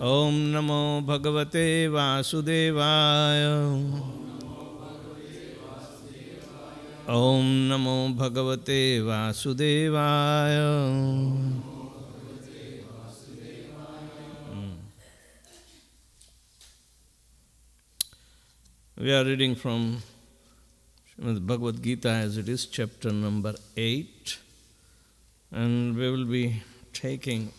Om Namo Bhagavate Vasudevaya. Om Namo Bhagavate Vasudevaya. We are reading from the Bhagavad Gita as it is, chapter number 8, and we will be taking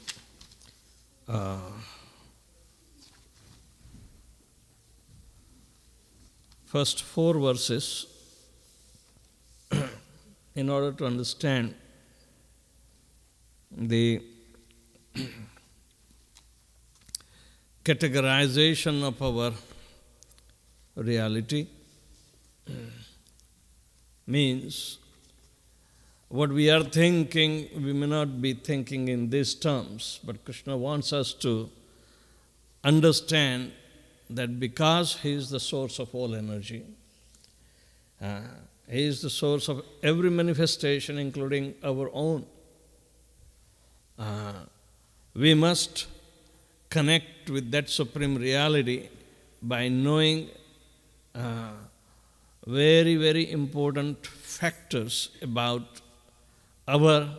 first 4 verses in order to understand the categorization of our reality. Means what we are thinking, we may not be thinking in these terms, but Krishna wants us to understand that because He is the source of all energy, He is the source of every manifestation, including our own, we must connect with that supreme reality by knowing very, very important factors about our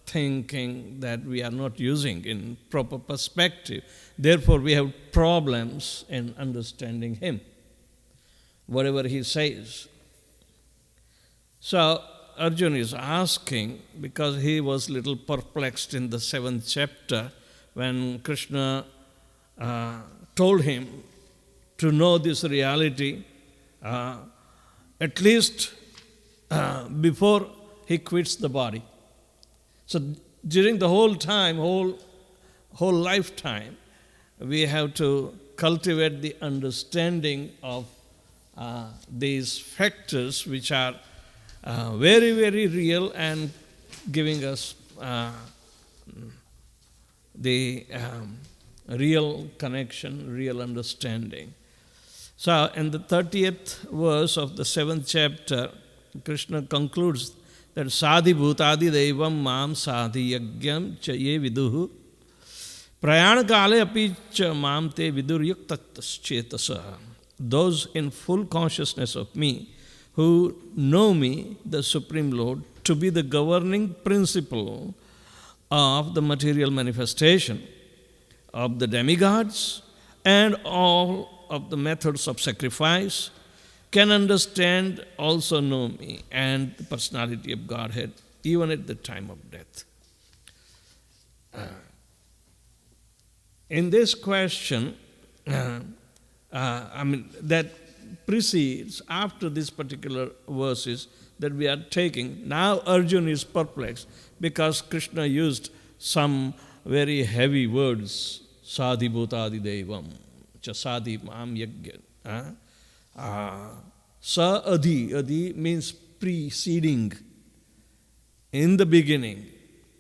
thinking that we are not using in proper perspective. Therefore, we have problems in understanding Him, whatever He says. So, Arjuna is asking, because he was a little perplexed in the 7th chapter when Krishna told him to know this reality at least before he quits the body. So during the whole time, whole lifetime, we have to cultivate the understanding of these factors which are very, very real and giving us the real connection, real understanding. So, in the 30th verse of the 7th chapter, Krishna concludes that Sadhi Bhutadi Devam Mam Sadhi Yagyam Cha Ye Viduhu Prayana Kale Api Cha Mam Te Viduryuktatas Chetasa. Those in full consciousness of me, who know me, the Supreme Lord, to be the governing principle of the material manifestation of the demigods and all of the methods of sacrifice, can understand, also know me and the personality of Godhead, even at the time of death. In this question, that precedes, after these particular verses that we are taking, now Arjuna is perplexed because Krishna used some very heavy words, Sadhi Bhutadi Devam, Chasadi Mam Yagya. Sa Adi, Adi means preceding, in the beginning.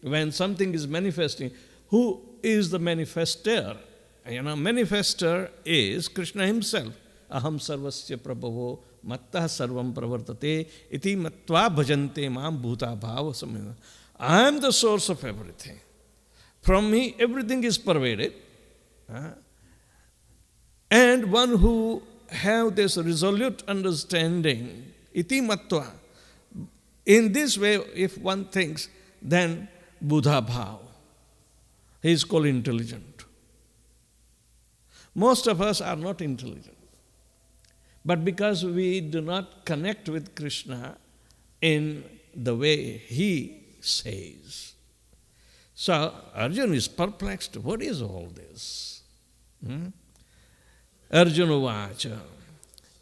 When something is manifesting, who is the manifester? Manifester is Krishna Himself. Aham sarvasya prabhavo mattah sarvam pravartate iti matva bhajante mam bhuta bhava samena. I am the source of everything. From me, everything is pervaded. And one who have this resolute understanding, iti matva. In this way, if one thinks, then Buddha bhav. He is called intelligent. Most of us are not intelligent. But because we do not connect with Krishna in the way He says. So Arjuna is perplexed. What is all this? Arjuna vacha,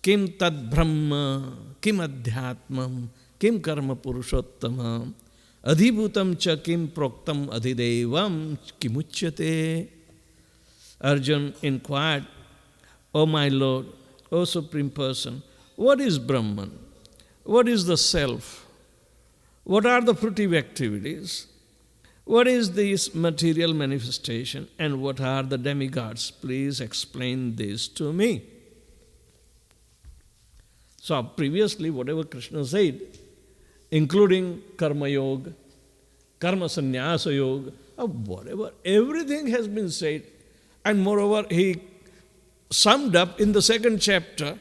kim tad brahma, kim adhyatmam, kim karma purushottama, adhibhutam cha kim proktam adhidevam kimuchyate. Arjuna inquired, O my Lord, O Supreme Person, what is Brahman? What is the self? What are the fruitive activities? What is this material manifestation? And what are the demigods? Please explain this to me. So previously, whatever Krishna said, including Karma Yoga, Karma Sannyasa Yoga, whatever, everything has been said. And moreover, he summed up in the second chapter,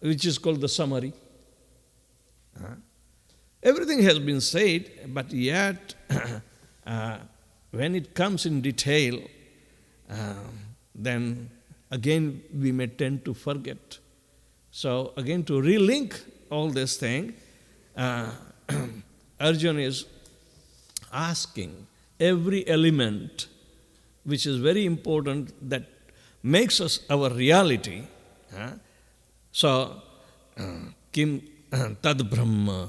which is called the summary. Everything has been said, but yet when it comes in detail, then again we may tend to forget. So again, to relink all this thing, Arjuna is asking every element which is very important that makes us our reality. So, Kim Tad Brahma,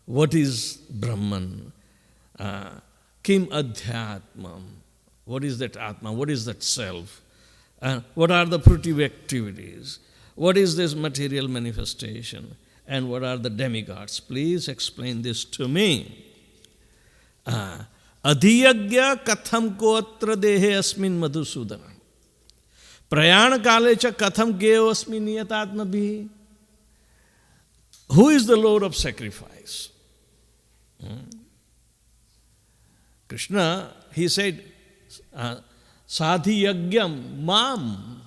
what is Brahman? Kim Adhyatmam, what is that Atma? What is that self? What are the fruitive activities? What is this material manifestation? And what are the demigods? Please explain this to me. Adhiyagya katham ko atra dehe asmin madhusudana. Prayana kale cha katham geo asmin niyatatma bhi. Who is the Lord of sacrifice? Krishna, he said, sadhiyagyam mam.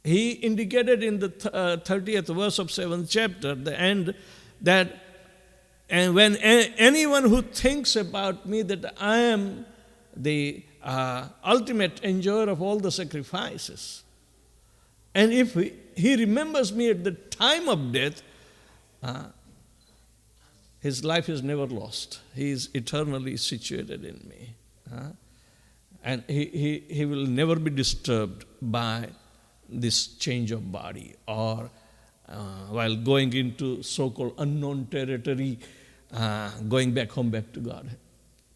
He indicated in the 30th verse of 7th chapter, the end, that and when anyone who thinks about me that I am the ultimate enjoyer of all the sacrifices, and if he remembers me at the time of death, his life is never lost. He is eternally situated in me. And he will never be disturbed by this change of body or while going into so-called unknown territory, going back home, back to God.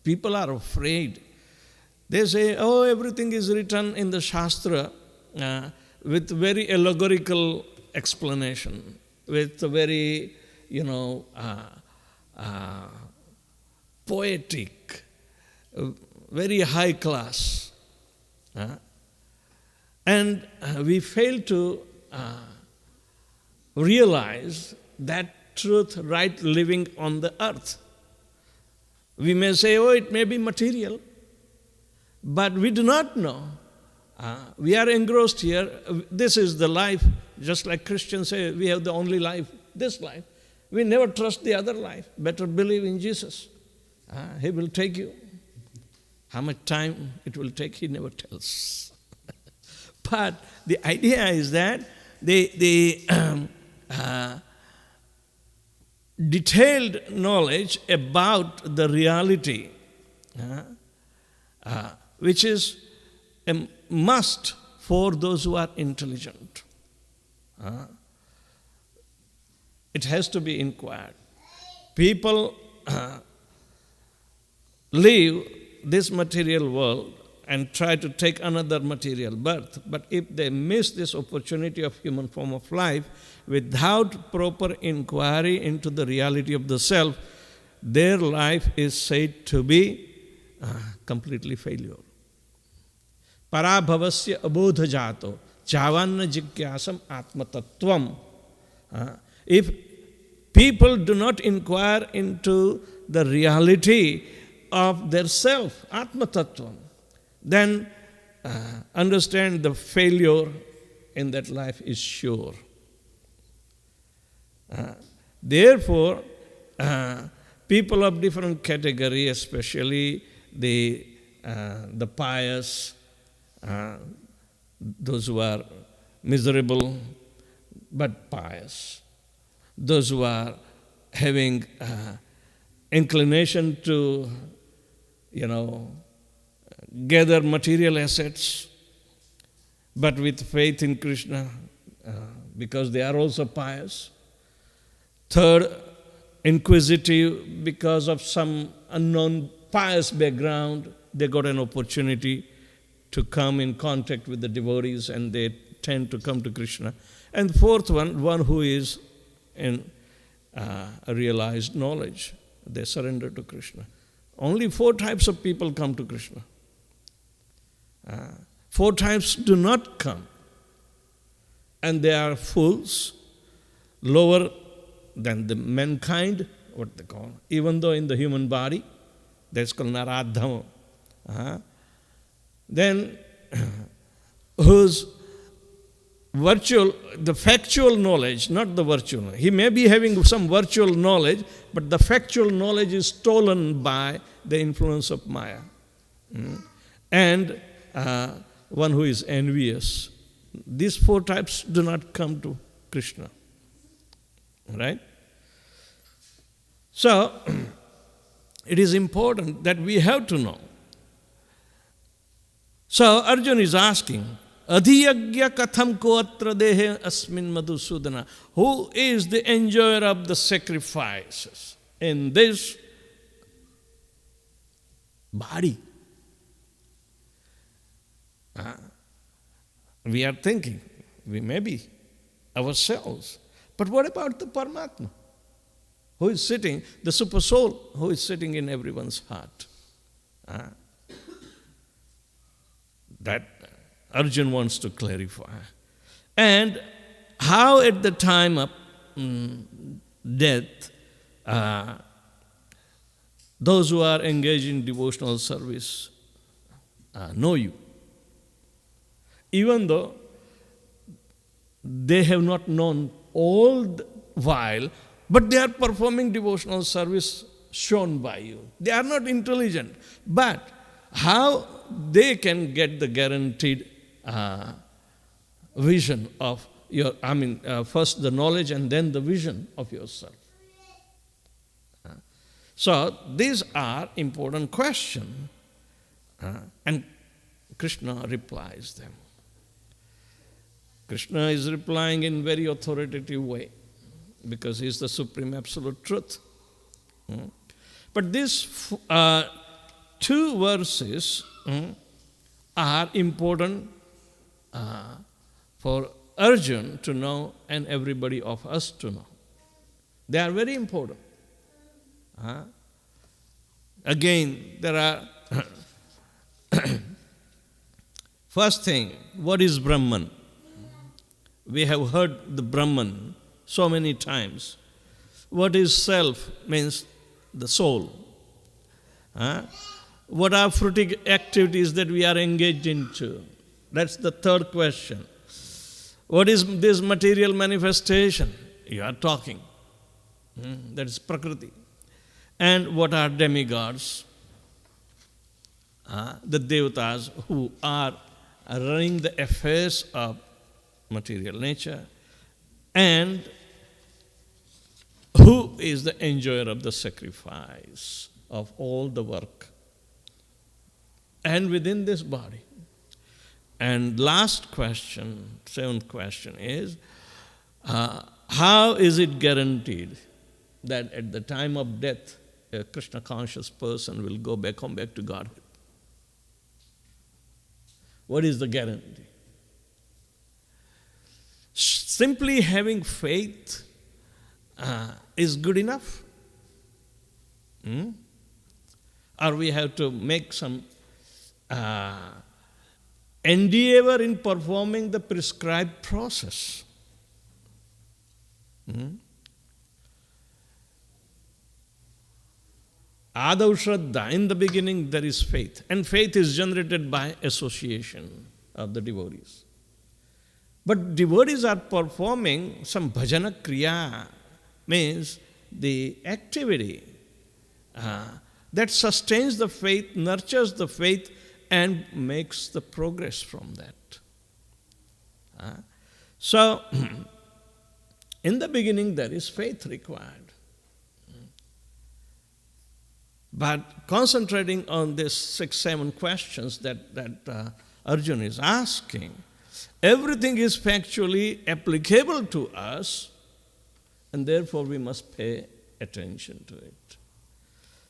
People are afraid. They say, oh, everything is written in the Shastra with very allegorical explanation, with very, poetic, very high class. And we fail to realize that truth right living on the earth. We may say, oh, it may be material, but we do not know. We are engrossed here. This is the life. Just like Christians say, we have the only life, this life. We never trust the other life. Better believe in Jesus. He will take you. How much time it will take, he never tells. But the idea is that the detailed knowledge about the reality, which is a must for those who are intelligent. It has to be inquired. People leave this material world and try to take another material birth. But if they miss this opportunity of human form of life without proper inquiry into the reality of the self, their life is said to be completely failure. Parabhavasya abodha jato javanna jigyasam atmatattvam. If people do not inquire into the reality of their self, atmatattvam, then understand the failure in that life is sure. Therefore, people of different category, especially the pious, those who are miserable but pious, those who are having inclination to, gather material assets, but with faith in Krishna, because they are also pious. Third, inquisitive, because of some unknown pious background, they got an opportunity to come in contact with the devotees and they tend to come to Krishna. And fourth one who is in a realized knowledge, they surrender to Krishna. Only 4 types of people come to Krishna. 4 types do not come. And they are fools, lower than the mankind, what they call, even though in the human body, that's called Naradhama. then whose the factual knowledge, not the virtual knowledge. He may be having some virtual knowledge, but the factual knowledge is stolen by the influence of Maya. And one who is envious. These four types do not come to Krishna. Right? So, it is important that we have to know. So, Arjuna is asking, Adhiyagya katham ko atra dehe asmin madhusudana. Who is the enjoyer of the sacrifices in this body? We are thinking, we may be ourselves. But what about the Paramatma? Who is sitting, the super soul, who is sitting in everyone's heart? That Arjuna wants to clarify. And how at the time of death, those who are engaged in devotional service know you. Even though they have not known all the while, but they are performing devotional service shown by you. They are not intelligent, but how they can get the guaranteed vision of your, first the knowledge and then the vision of yourself. So these are important questions, and Krishna replies them. Krishna is replying in very authoritative way because he is the supreme absolute truth. But these two verses are important for Arjuna to know and everybody of us to know. They are very important. Again, there are first thing, what is Brahman? We have heard the Brahman so many times. What is self? Means the soul. What are fruitive activities that we are engaged into? That's the third question. What is this material manifestation? You are talking. That is Prakriti. And what are demigods? The devatas who are running the affairs of material nature. And who is the enjoyer of the sacrifice of all the work? And within this body. And last question, seventh question is, how is it guaranteed that at the time of death, a Krishna conscious person will go back to Godhead? What is the guarantee? Simply having faith is good enough? Or we have to make some endeavor in performing the prescribed process? Adav Shraddha, in the beginning there is faith. And faith is generated by association of the devotees. But devotees are performing some bhajana kriya, means the activity that sustains the faith, nurtures the faith, and makes the progress from that. So, in the beginning there is faith required. But concentrating on these 6-7 questions that Arjuna is asking, everything is factually applicable to us, and therefore we must pay attention to it.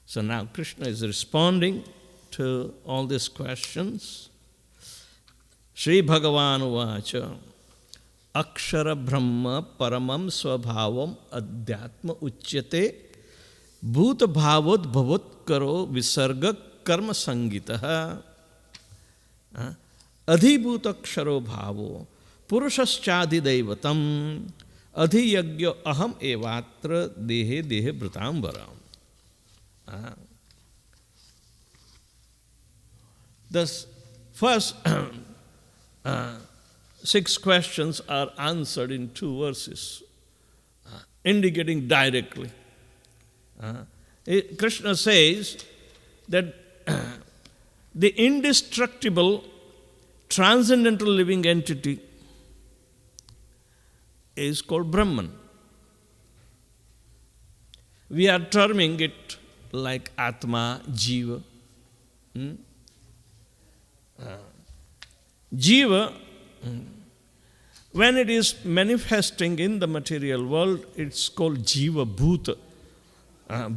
So now Krishna is responding to all these questions. Shri Bhagavan Uvacha Akshara Brahma Paramam Swabhavam Adhyatma Uchyate Bhuta Bhavot Bhavat Karo Visarga Karma Sangita Adhibhuta Ksharo Bhavo Purushashchadi Daivatam Adhiyagya Aham Evatra Dehe Dehe Bhritambaram. The First, 6 questions are answered in 2 verses, indicating directly. Krishna says that the indestructible, transcendental living entity is called Brahman. We are terming it like Atma, Jiva. Jiva, when it is manifesting in the material world, it's called Jiva Bhuta.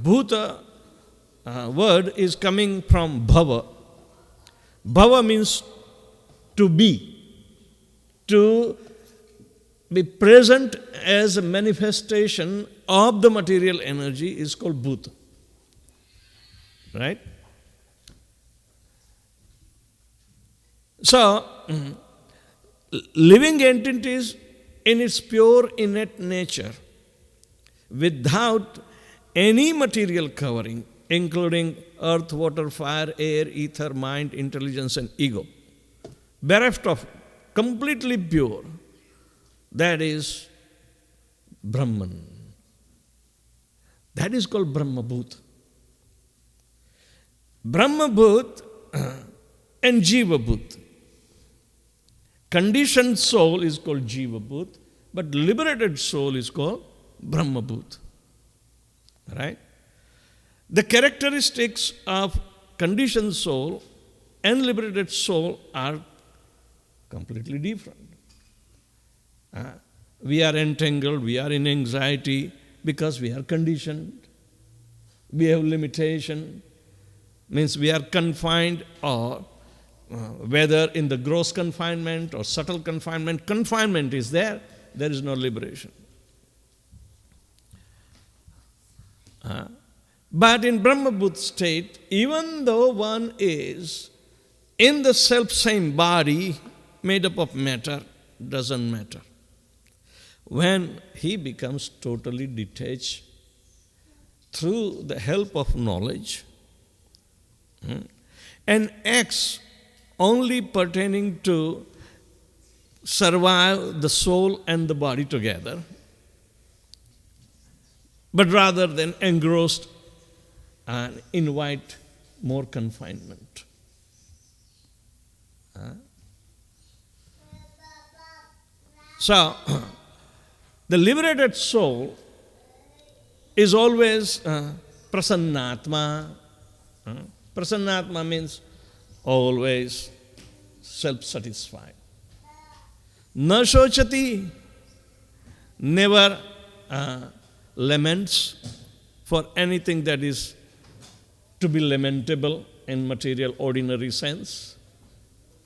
Bhuta word is coming from Bhava. Bhava means to be present as a manifestation of the material energy is called Bhuta. Right? So, living entities in its pure innate nature, without any material covering, including earth, water, fire, air, ether, mind, intelligence, and ego, bereft of, completely pure, that is Brahman. That is called Brahma Bhut. Brahma Bhut and Jiva Bhut. Conditioned soul is called Jiva Bhut, but liberated soul is called Brahma Bhut. Right? The characteristics of conditioned soul and liberated soul are completely different. We are entangled, we are in anxiety because we are conditioned. We have limitation, means we are confined, or whether in the gross confinement or subtle confinement, confinement is there is no liberation. But in Brahma Bhut state, even though one is in the self-same body made up of matter, doesn't matter. When he becomes totally detached through the help of knowledge and acts only pertaining to survive the soul and the body together, but rather than engrossed and invite more confinement. So, the liberated soul is always prasannatma. Prasannatma means always self-satisfied. Na shochati, never laments for anything that is to be lamentable in material ordinary sense.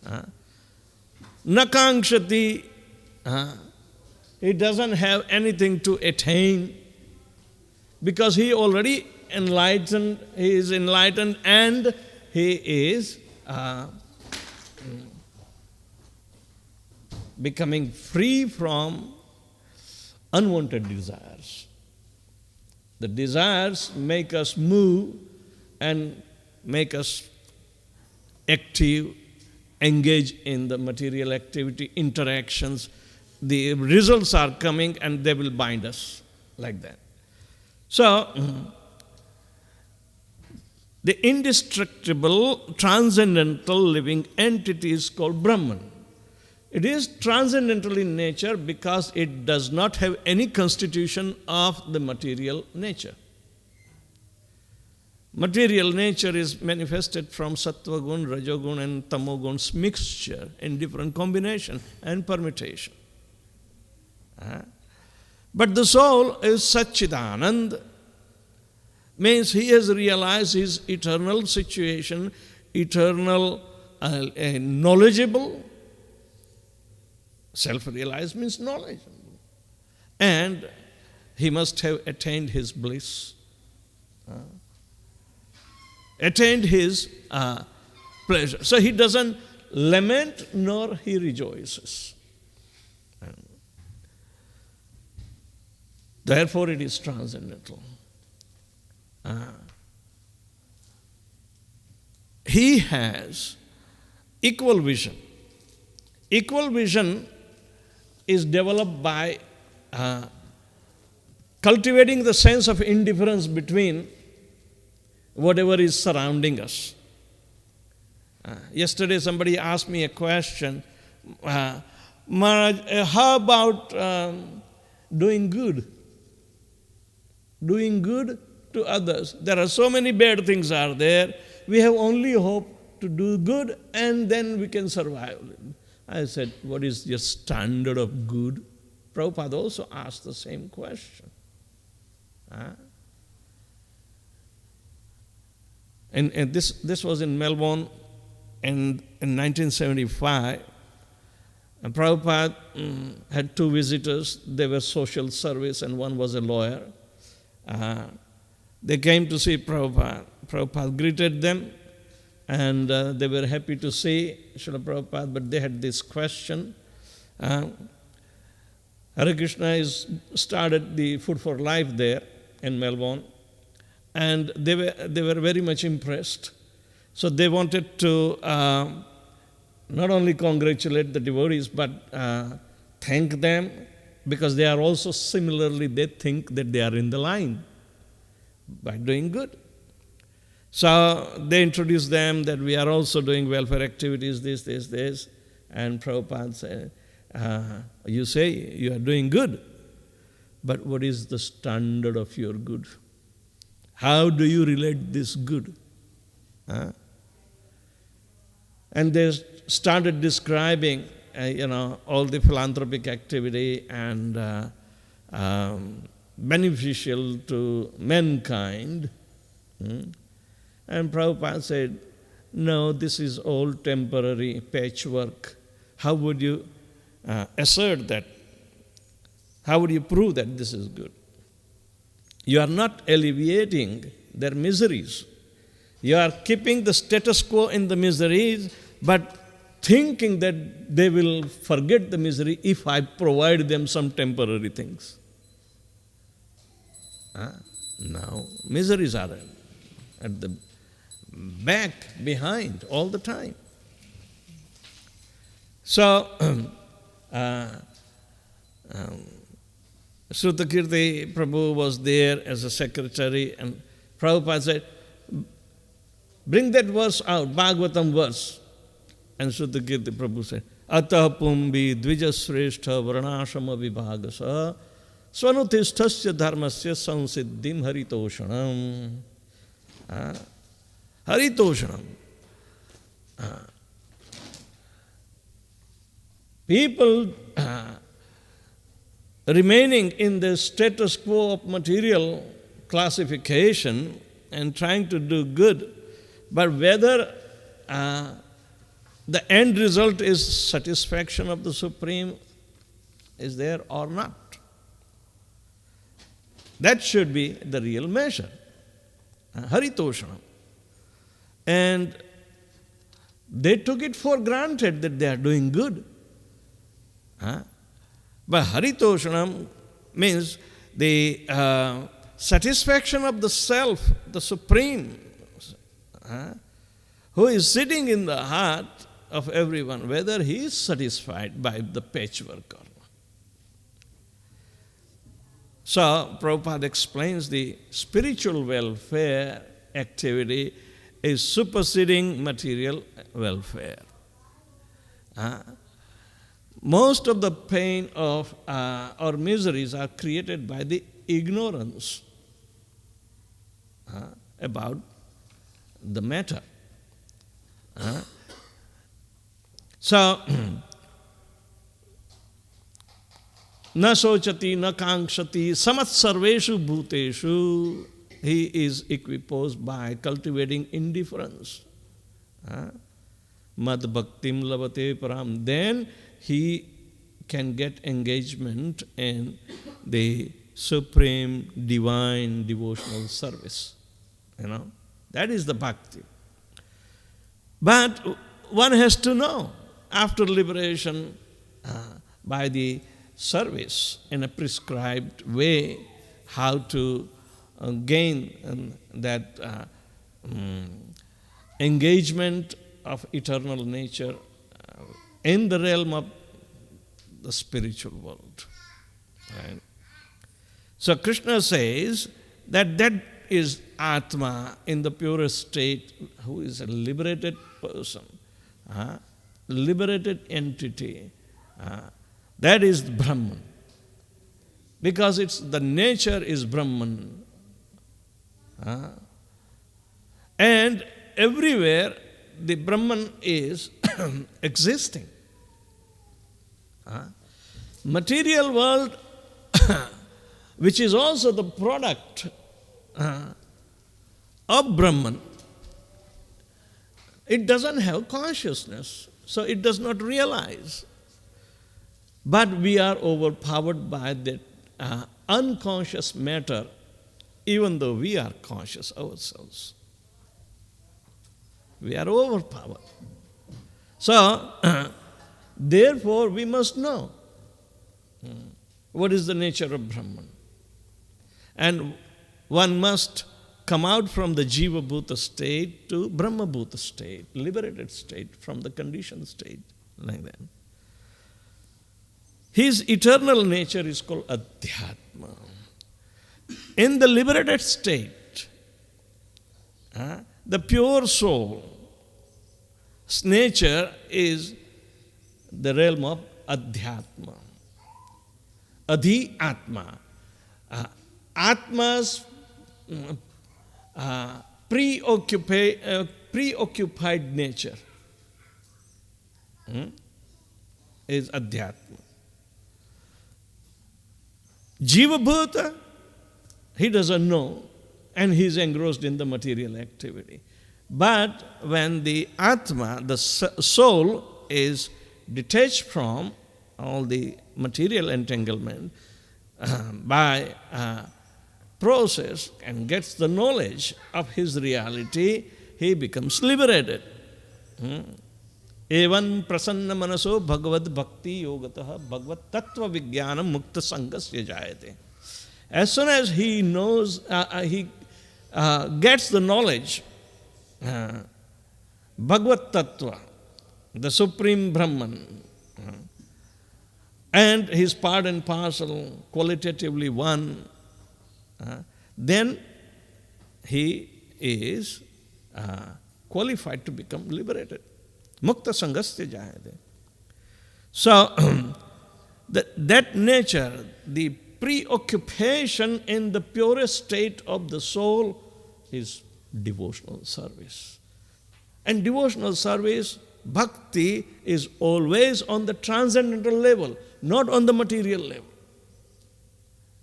Na kankshati, he doesn't have anything to attain because he already enlightened, he is enlightened and he is becoming free from unwanted desires. The desires make us move and make us active, engage in the material activity, interactions. The results are coming and they will bind us like that. So, the indestructible, transcendental living entity is called Brahman. It is transcendental in nature because it does not have any constitution of the material nature. Material nature is manifested from sattva gun, rajogun and tamogun's mixture in different combination and permutation. But the soul is Satchidanand, means he has realized his eternal situation, eternal, knowledgeable. Self-realized means knowledgeable. And he must have attained his bliss, attained his pleasure. So he doesn't lament nor he rejoices. Therefore it is transcendental. He has equal vision. Equal vision is developed by cultivating the sense of indifference between whatever is surrounding us. Yesterday somebody asked me a question, Maharaj, how about doing good? Doing good to others. There are so many bad things are there. We have only hope to do good and then we can survive. I said, what is your standard of good? Prabhupada also asked the same question. And this was in Melbourne in 1975. And Prabhupada had two visitors. They were social service and one was a lawyer. They came to see Prabhupada. Prabhupada greeted them and they were happy to see Srila Prabhupada, but they had this question. Hare Krishna is started the Food for Life there in Melbourne, and they were very much impressed. So they wanted to not only congratulate the devotees, but thank them, because they are also similarly, they think that they are in the line by doing good. So they introduced them that we are also doing welfare activities, this. And Prabhupada said, you say you are doing good, but what is the standard of your good? How do you relate this good? And they started describing, all the philanthropic activity and beneficial to mankind. And Prabhupada said, no, this is all temporary patchwork. How would you assert that? How would you prove that this is good? You are not alleviating their miseries. You are keeping the status quo in the miseries, but thinking that they will forget the misery if I provide them some temporary things. No, miseries are at the back, behind, all the time. So, Srutakirti Prabhu was there as a secretary, and Prabhupada said, bring that verse out, Bhagavatam verse. And Srutakirti Prabhu said, Atah pumbi dvijasreshta varnashama vibhagasa swanutishtasya dharmasya sansiddhim haritoshanam. Haritoshanam. People remaining in the status quo of material classification and trying to do good, but whether the end result is satisfaction of the Supreme is there or not. That should be the real measure. Haritoshanam. And they took it for granted that they are doing good. But Haritoshanam means the satisfaction of the self, the Supreme, who is sitting in the heart of everyone, whether he is satisfied by the patchwork or not. So, Prabhupada explains the spiritual welfare activity is superseding material welfare. Most of the pain of or miseries are created by the ignorance about the matter. So, na sochati, na kankshati, samat sarveshu bhuteshu, he is equiposed by cultivating indifference. Mad bhaktim lavate param. Then he can get engagement in the supreme divine devotional service. That is the bhakti. But one has to know, after liberation, by the service in a prescribed way, how to gain that engagement of eternal nature in the realm of the spiritual world. Right? So Krishna says that that is Atma in the purest state, who is a liberated person, liberated entity. That is Brahman. Because the nature is Brahman. And everywhere the Brahman is existing. Material world, which is also the product of Brahman, it doesn't have consciousness, so it does not realize. But we are overpowered by that unconscious matter, even though we are conscious ourselves. We are overpowered. So, therefore, we must know what is the nature of Brahman. And one must come out from the Jiva Bhuta state to Brahma Bhuta state, liberated state from the conditioned state, like that. His eternal nature is called Adhyatma. In the liberated state, the pure soul's nature is the realm of Adhyatma. Adhi-atma. Atma's preoccupied nature is Adhyatma. Jiva Bhuta, he doesn't know, and he is engrossed in the material activity. But when the Atma, the soul, is detached from all the material entanglement by process and gets the knowledge of his reality, he becomes liberated. Evan prasanna manaso Bhagavad bhakti yogatah Bhagavad tattva vijnanam mukta sangasya jayate. As soon as he knows, he gets the knowledge, Bhagavad tattva, the supreme Brahman, and his part and parcel, qualitatively one, then he is qualified to become liberated. Mukta sangasya jayate. So, that nature, the preoccupation in the purest state of the soul is devotional service. And devotional service, bhakti, is always on the transcendental level, not on the material level.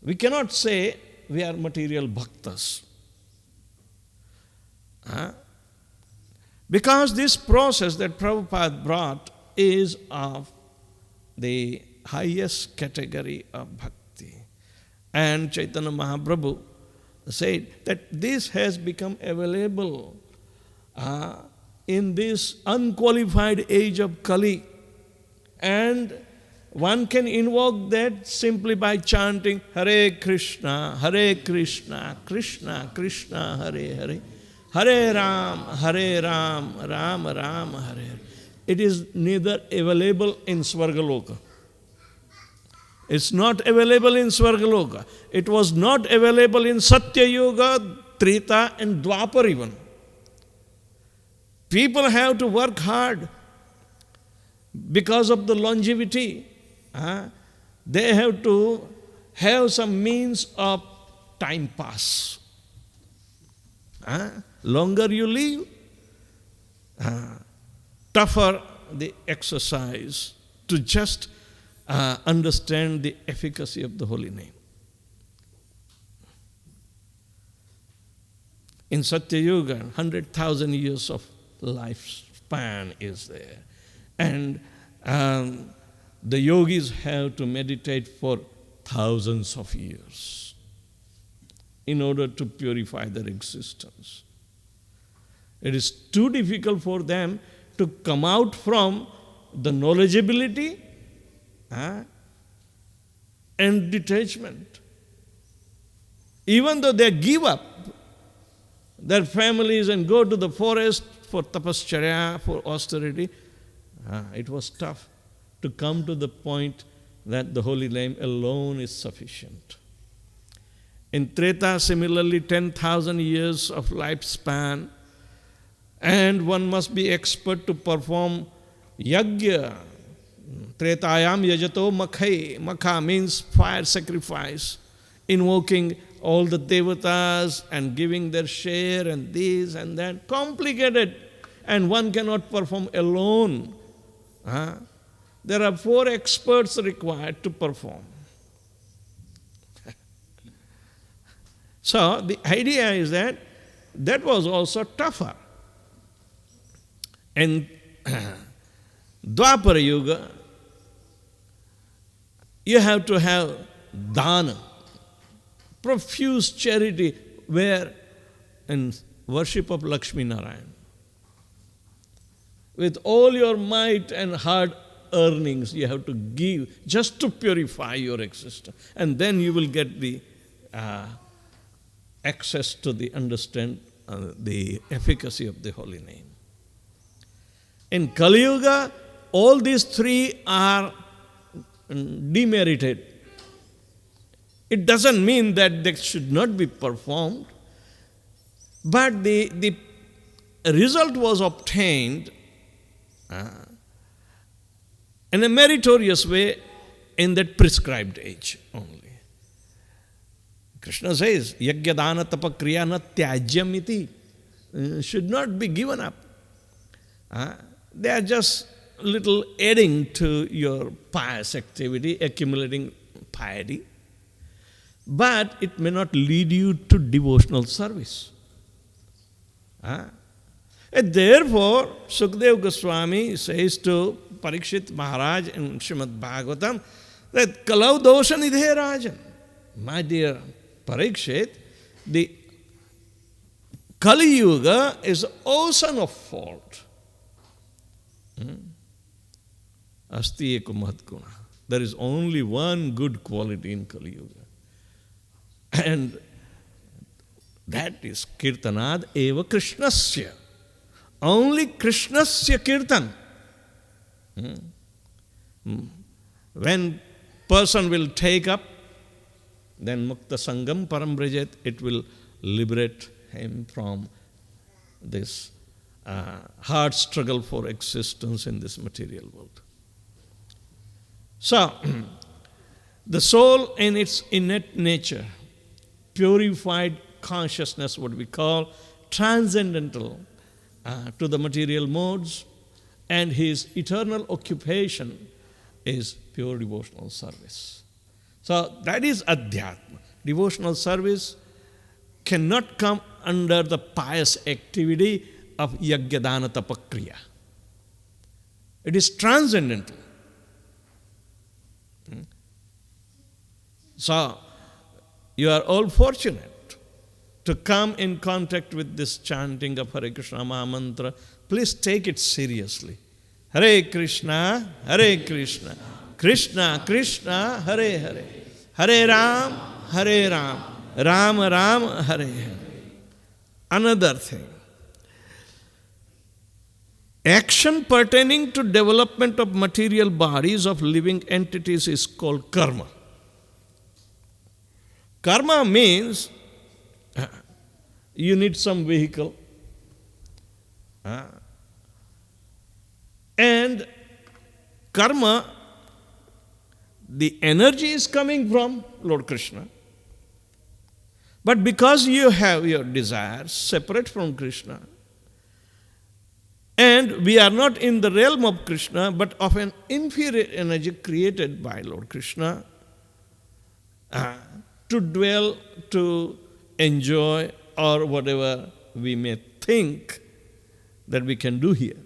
We cannot say we are material bhaktas. Because this process that Prabhupada brought is of the highest category of bhakti. And Chaitanya Mahaprabhu said that this has become available in this unqualified age of Kali. And one can invoke that simply by chanting Hare Krishna, Krishna Krishna, Hare Hare, Hare Ram, Ram Ram, Hare Hare. It is neither available in Svargaloka. It's not available in Svargaloka. It was not available in Satya Yuga, Treta and Dwapar even. People have to work hard because of the longevity. They have to have some means of time pass. Longer you live, tougher the exercise to just understand the efficacy of the holy name. In Satya Yuga, 100,000 years of lifespan is there. And the yogis have to meditate for thousands of years in order to purify their existence. It is too difficult for them to come out from the knowledgeability and detachment. Even though they give up their families and go to the forest for tapascharya, for austerity. It was tough to come to the point that the holy name alone is sufficient. In Treta, similarly, 10,000 years of lifespan, and one must be expert to perform yajna. Tretayam yajato makhai. Makha means fire sacrifice, invoking all the devatas and giving their share and this and that. Complicated, and one cannot perform alone. There are 4 experts required to perform. So the idea is that was also tougher. In Dwapara Yuga, you have to have dana, profuse charity, where in worship of Lakshmi Narayan. With all your might and hard earnings, you have to give just to purify your existence. And then you will get the access to the understand the efficacy of the holy name. In Kali Yuga, all these 3 are demerited. It doesn't mean that they should not be performed, but the result was obtained in a meritorious way in that prescribed age only. Krishna says, yajna dana tapa kriya na tyajyam iti, should not be given up. They are just little adding to your pious activity, accumulating piety, but it may not lead you to devotional service. And therefore, Sukadeva Goswami says to Parikshit Maharaj in Srimad Bhagavatam that Kalau dosha nidhe rajan. My dear Parikshit, the Kali Yuga is the ocean of fault. Asti eko mahadguna. There is only one good quality in Kali Yuga. And that is Kirtanad eva Krishnasya. Only Krishnasya Kirtan. When person will take up, then Mukta Sangam Parambrajet, it will liberate him from this hard struggle for existence in this material world. So, the soul in its innate nature, purified consciousness, what we call transcendental to the material modes, and his eternal occupation is pure devotional service. So that is Adhyatma. Devotional service cannot come under the pious activity of Yajna Dana Tapa Kriya. It is transcendental. So you are all fortunate to come in contact with this chanting of Hare Krishna Maha Mantra. Please take it seriously. Hare Krishna, Krishna Krishna, Hare Hare, Hare Ram, Ram Ram, Hare Hare. Another thing, action pertaining to development of material bodies of living entities is called karma. Karma means you need some vehicle, and karma, the energy is coming from Lord Krishna. But because you have your desires separate from Krishna, and we are not in the realm of Krishna, but of an inferior energy created by Lord Krishna, to dwell, to enjoy, or whatever we may think that we can do here.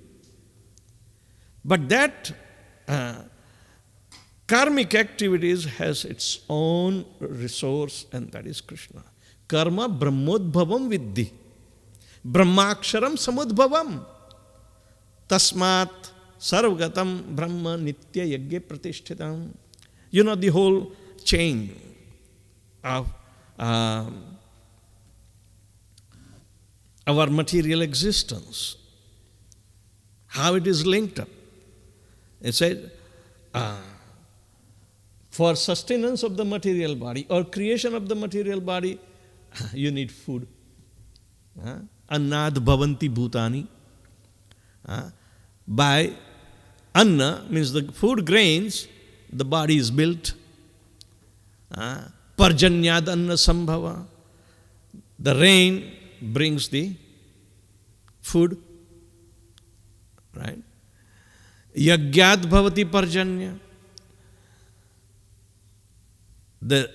But that karmic activities has its own resource, and that is Krishna. Karma brahmodbhavam viddhi. Brahmaksharam samudbhavam. Tasmat sarvagatam brahma nitya yagya pratishtitam. You know the whole chain of our material existence. how it is linked up. It says, for sustenance of the material body or creation of the material body, you need food. Annad bhavanti bhutani. By anna means the food grains, the body is built. Parjanyad anna sambhava. The rain brings the food. Right? Yagyad bhavati parjanya. The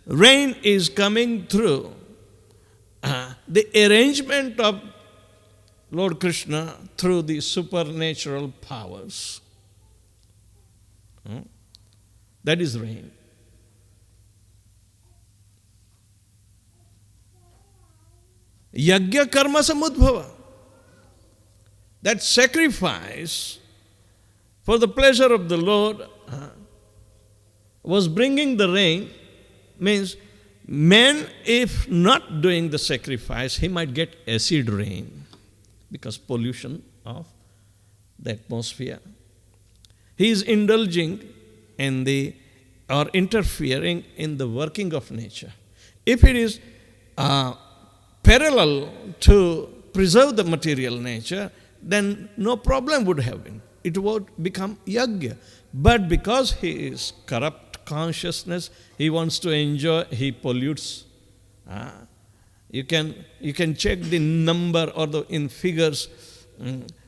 rain is coming through the arrangement of Lord Krishna through the supernatural powers. That is rain. Yagya karma samudbhava. That sacrifice for the pleasure of the Lord was bringing the rain. Means man, if not doing the sacrifice, he might get acid rain because pollution of the atmosphere. He is indulging in the or interfering in the working of nature. If it is parallel to preserve the material nature, then no problem would have been. It would become yagya. But because he is corrupt consciousness, he wants to enjoy, he pollutes. You can check the number or in figures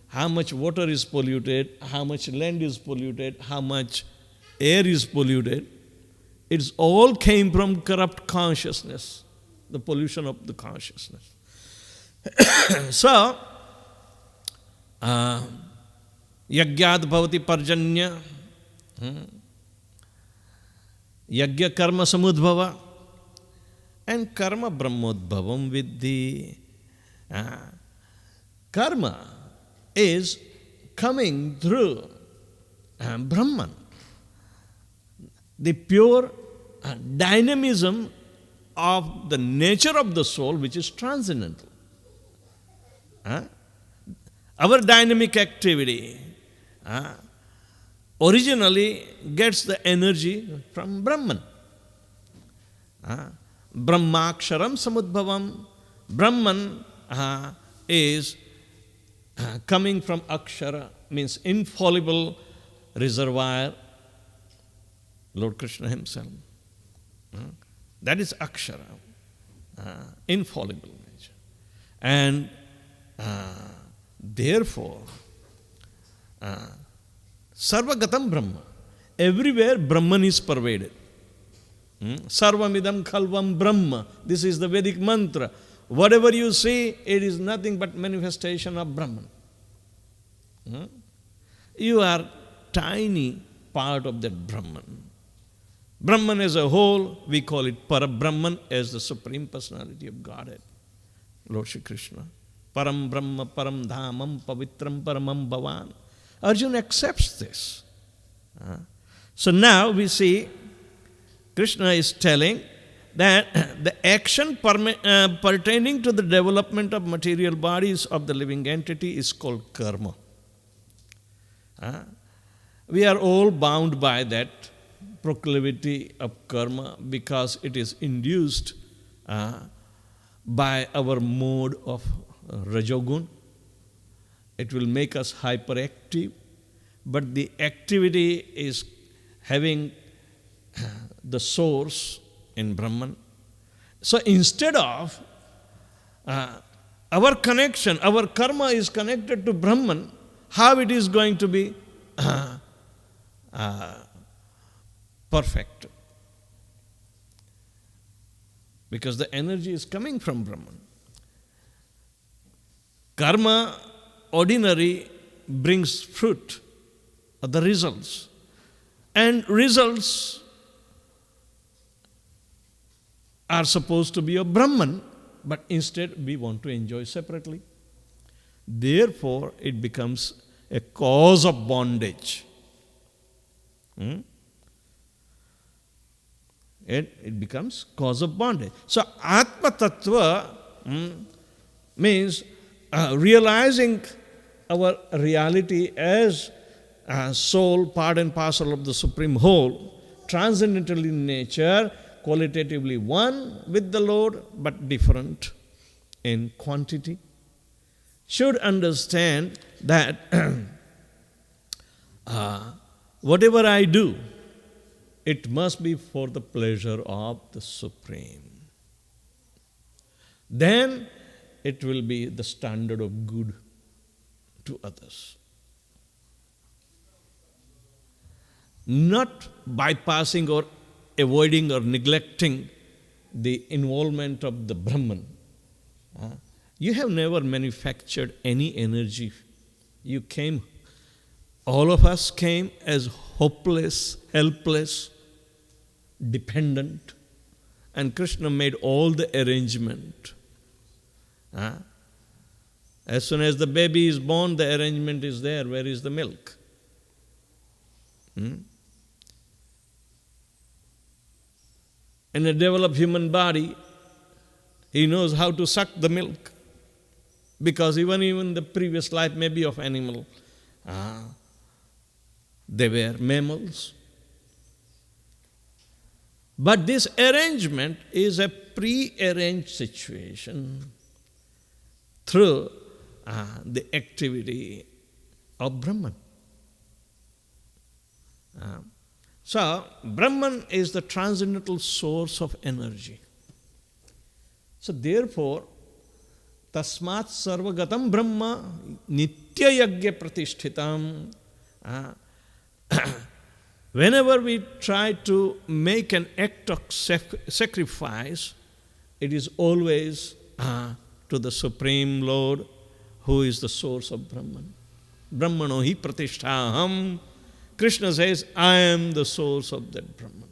how much water is polluted, how much land is polluted, how much air is polluted. It's all came from corrupt consciousness, the pollution of the consciousness. So, yagyad bhavati parjanya, yagya karma samudbhava, and karma brahmodbhavam viddhi. Karma is coming through Brahman. The pure dynamism of the nature of the soul, which is transcendental. Our dynamic activity originally gets the energy from Brahman. Brahmaksharam samudbhavam. Brahman is coming from Akshara, means infallible reservoir, Lord Krishna himself. That is Akshara, infallible nature. And therefore, Sarvagatam Brahma. Everywhere Brahman is pervaded. Sarvamidam khalvam Brahma. This is the Vedic mantra. Whatever you see, it is nothing but manifestation of Brahman. You are tiny part of that Brahman. Brahman as a whole, we call it Parabrahman as the Supreme Personality of Godhead, Lord Shri Krishna. Param Brahma, Param Dhamam, Pavitram Paramam Bhavan. Arjuna accepts this. So now we see Krishna is telling that the action pertaining to the development of material bodies of the living entity is called karma. We are all bound by that proclivity of karma because it is induced by our mode of rajogun. It will make us hyperactive, but the activity is having the source in Brahman. So instead of our connection, our karma is connected to Brahman, how it is going to be perfect? Because the energy is coming from Brahman. Karma ordinary brings fruit, the results. And results are supposed to be of Brahman, but instead we want to enjoy separately. Therefore, it becomes a cause of bondage. It becomes cause of bondage. So, Atma Tattva means realizing our reality as a soul, part and parcel of the Supreme Whole, transcendental in nature, qualitatively one with the Lord, but different in quantity, should understand that whatever I do, it must be for the pleasure of the Supreme. Then it will be the standard of good to others. Not bypassing or avoiding or neglecting the involvement of the Brahman. You have never manufactured any energy. You came, all of us came as hopeless, helpless, dependent, and Krishna made all the arrangement. As soon as the baby is born, the arrangement is there. Where is the milk? In a developed human body, he knows how to suck the milk, because even the previous life may be of animal. They were mammals. But this arrangement is a pre-arranged situation through the activity of Brahman. So, Brahman is the transcendental source of energy. So, therefore, tasmat sarvagatam brahma nitya yagya pratishthitam. Whenever we try to make an act of sacrifice, it is always to the Supreme Lord, who is the source of Brahman. Brahmano hi pratisthaham. Krishna says, I am the source of that Brahman.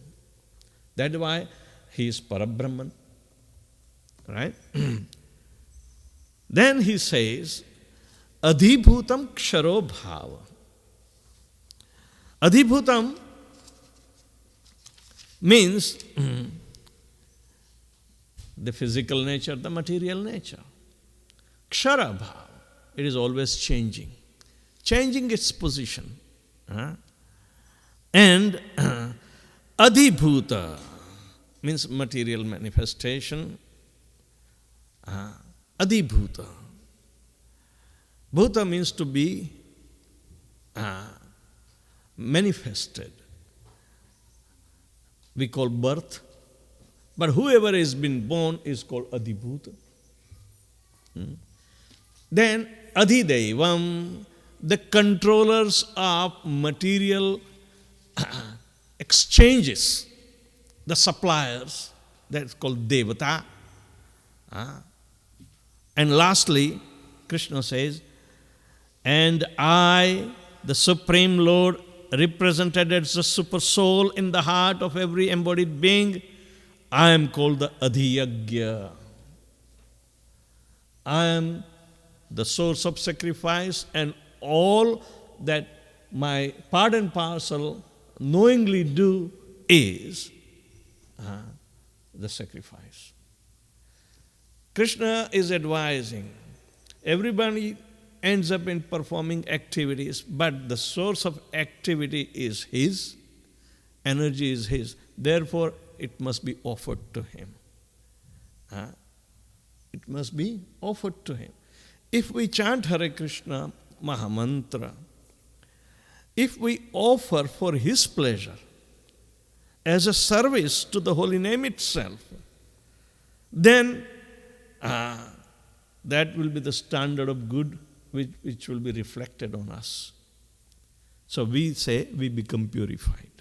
That's why he is Parabrahman. Right? Then he says, Adhibhutam ksharo bhava. Adhibhutam means the physical nature, the material nature. Kshara bhava, it is always changing its position. And adhibhuta means material manifestation. Adhibhuta. Bhuta means to be manifested. We call birth, but whoever has been born is called adhibhuta. Then adhidevam, the controllers of material exchanges, the suppliers, that's called devata. And lastly, Krishna says, and I, the Supreme Lord, represented as the super soul in the heart of every embodied being, I am called the Adhiyagya. I am the source of sacrifice, and all that my part and parcel knowingly do is the sacrifice. Krishna is advising, everybody ends up in performing activities, but the source of activity is his, energy is his, therefore it must be offered to him. It must be offered to him. If we chant Hare Krishna Mahamantra, if we offer for his pleasure as a service to the holy name itself, then that will be the standard of good which will be reflected on us. So we say we become purified.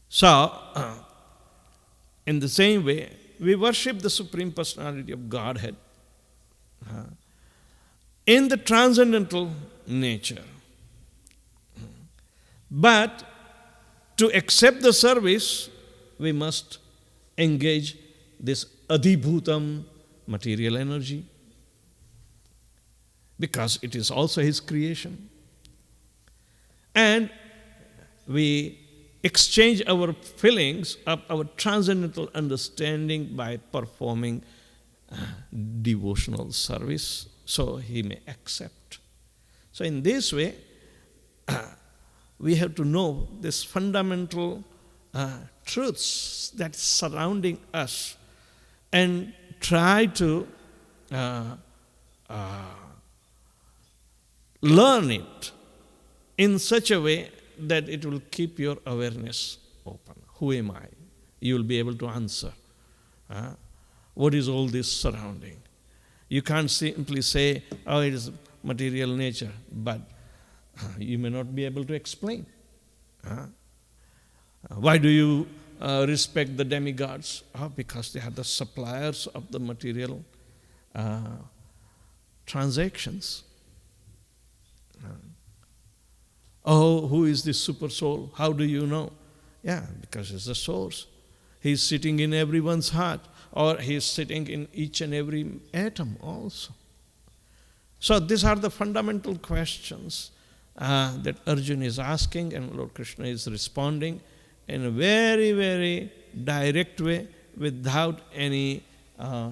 So, in the same way, we worship the Supreme Personality of Godhead in the transcendental nature. But to accept the service, we must engage this adhibhutam, material energy, because it is also his creation. And we exchange our feelings of our transcendental understanding by performing devotional service so he may accept. So in this way, we have to know this fundamental truths that surrounding us and try to learn it in such a way that it will keep your awareness open. Who am I? You will be able to answer. What is all this surrounding? You can't simply say, oh, it is material nature, but you may not be able to explain. Why do you respect the demigods? Because they are the suppliers of the material transactions. Oh, who is this super soul? How do you know? Yeah, because it's the source. He's sitting in everyone's heart, or he's sitting in each and every atom also. So these are the fundamental questions that Arjuna is asking, and Lord Krishna is responding in a very, very direct way, without any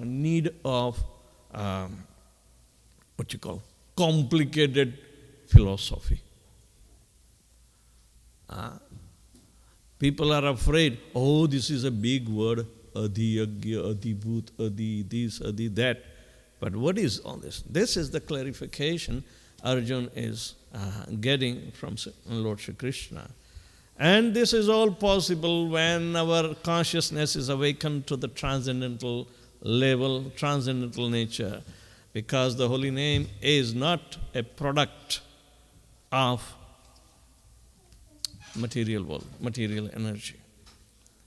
need of complicated philosophy. People are afraid, oh, this is a big word, adi yagya, adi bhut, adi this, adi that. But what is all this? This is the clarification Arjuna is getting from Lord Shri Krishna. And this is all possible when our consciousness is awakened to the transcendental level, transcendental nature, because the holy name is not a product of material world, material energy.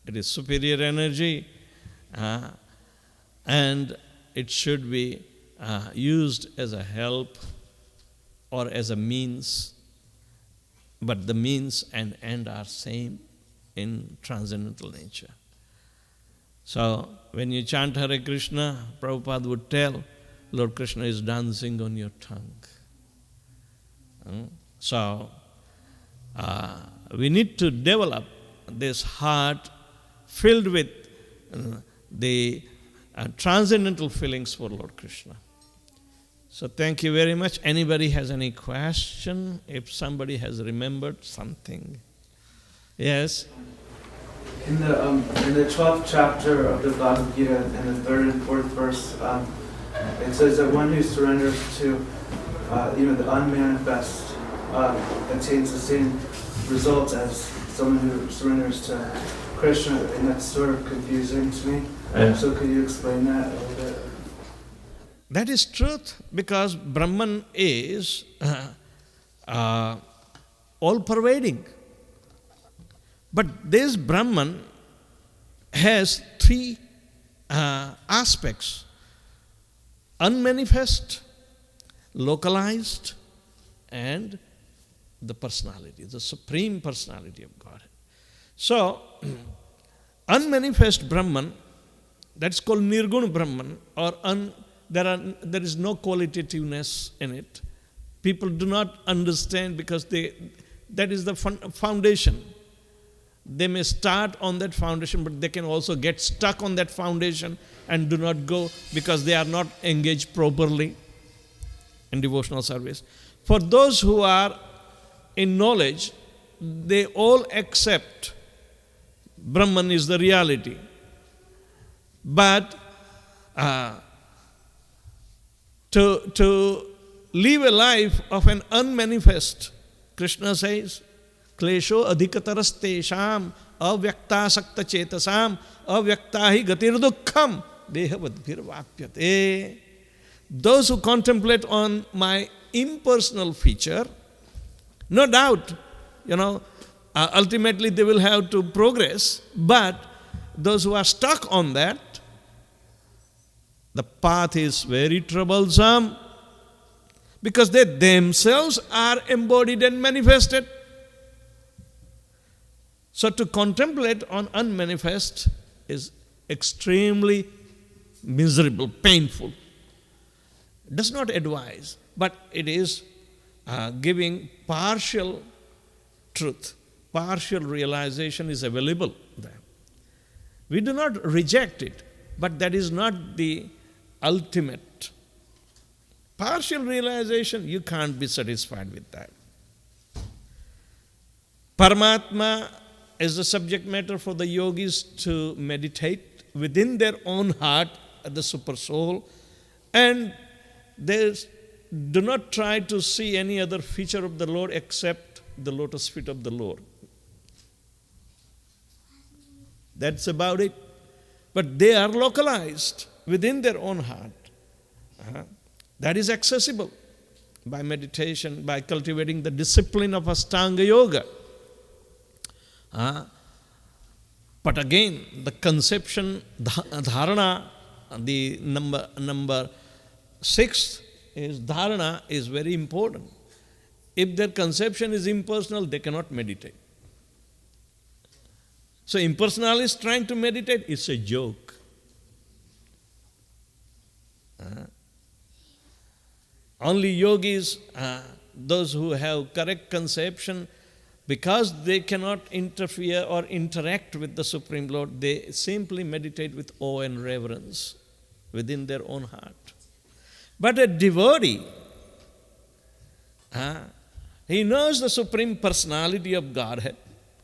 It is superior energy, and it should be used as a help or as a means, but the means and end are same in transcendental nature. So when you chant Hare Krishna, Prabhupada would tell, Lord Krishna is dancing on your tongue. So we need to develop this heart filled with the transcendental feelings for Lord Krishna. So thank you very much. Anybody has any question? If somebody has remembered something. Yes? In the 12th chapter of the Bhagavad Gita, in the 3rd and 4th verse, it says that one who surrenders to the unmanifest attains the same results as someone who surrenders to Krishna, and that's sort of confusing to me. So could you explain that a little bit? That is truth, because Brahman is all-pervading. But this Brahman has three aspects: unmanifest, localized, and the personality, the supreme personality of God. So, unmanifest Brahman, that's called Nirguna Brahman, or there is no qualitativeness in it. People do not understand because that is the foundation. They may start on that foundation, but they can also get stuck on that foundation and do not go because they are not engaged properly in devotional service. For those who are in knowledge, they all accept Brahman is the reality. But to live a life of an unmanifest, Krishna says, Klesho adhikatarastesham avyakta sakta chetasam avyakta hi gatir dukkham dehavadbhir vapyate. Those who contemplate on my impersonal feature, no doubt, ultimately they will have to progress, but those who are stuck on that, the path is very troublesome because they themselves are embodied and manifested. So to contemplate on unmanifest is extremely miserable, painful. It does not advise, but it is giving partial truth. Partial realization is available there. We do not reject it, but that is not the ultimate Partial realization, you can't be satisfied with that. Paramatma is the subject matter for the yogis to meditate within their own heart at the super soul, and they do not try to see any other feature of the Lord except the lotus feet of the Lord. That's about it. But they are localized within their own heart. That is accessible by meditation, by cultivating the discipline of Ashtanga Yoga. But again, the conception, dharana, the number 6 is dharana is very important. If their conception is impersonal, they cannot meditate. So impersonalist trying to meditate, it's a joke. Only yogis, those who have correct conception, because they cannot interfere or interact with the Supreme Lord, they simply meditate with awe and reverence within their own heart. But a devotee, he knows the Supreme Personality of Godhead,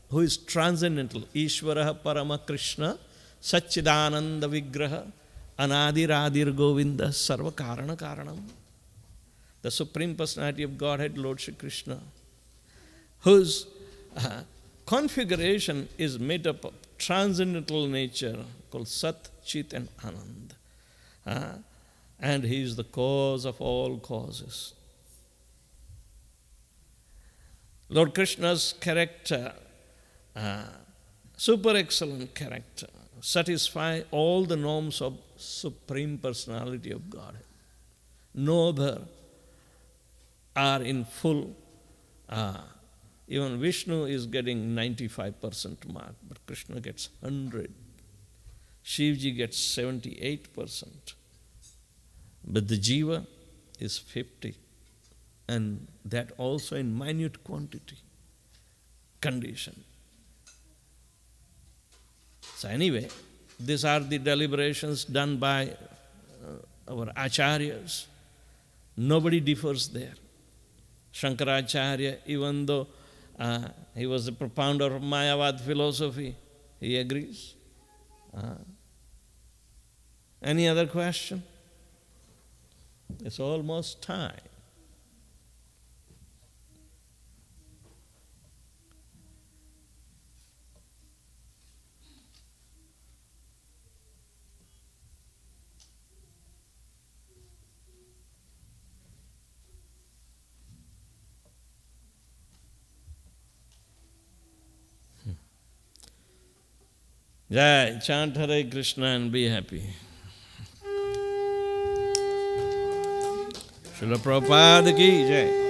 who is transcendental. Ishvaraha Parama Krishna, Satchidananda Vigraha, Anadiradir Govinda, Sarva Karana Karanam. The Supreme Personality of Godhead, Lord Shri Krishna, whose configuration is made up of transcendental nature called Sat, Chit and Anand. And he is the cause of all causes. Lord Krishna's character, super excellent character, satisfy all the norms of Supreme Personality of Godhead. No other are in full. Even Vishnu is getting 95% mark, but Krishna gets 100. Shivji gets 78%. But the jiva is 50. And that also in minute quantity, condition. So anyway, these are the deliberations done by our acharyas. Nobody differs there. Shankaracharya, even though he was a propounder of Mayavad philosophy, he agrees. Any other question? It's almost time. Jai, chant Hare Krishna and be happy. Srila Prabhupada ki jai.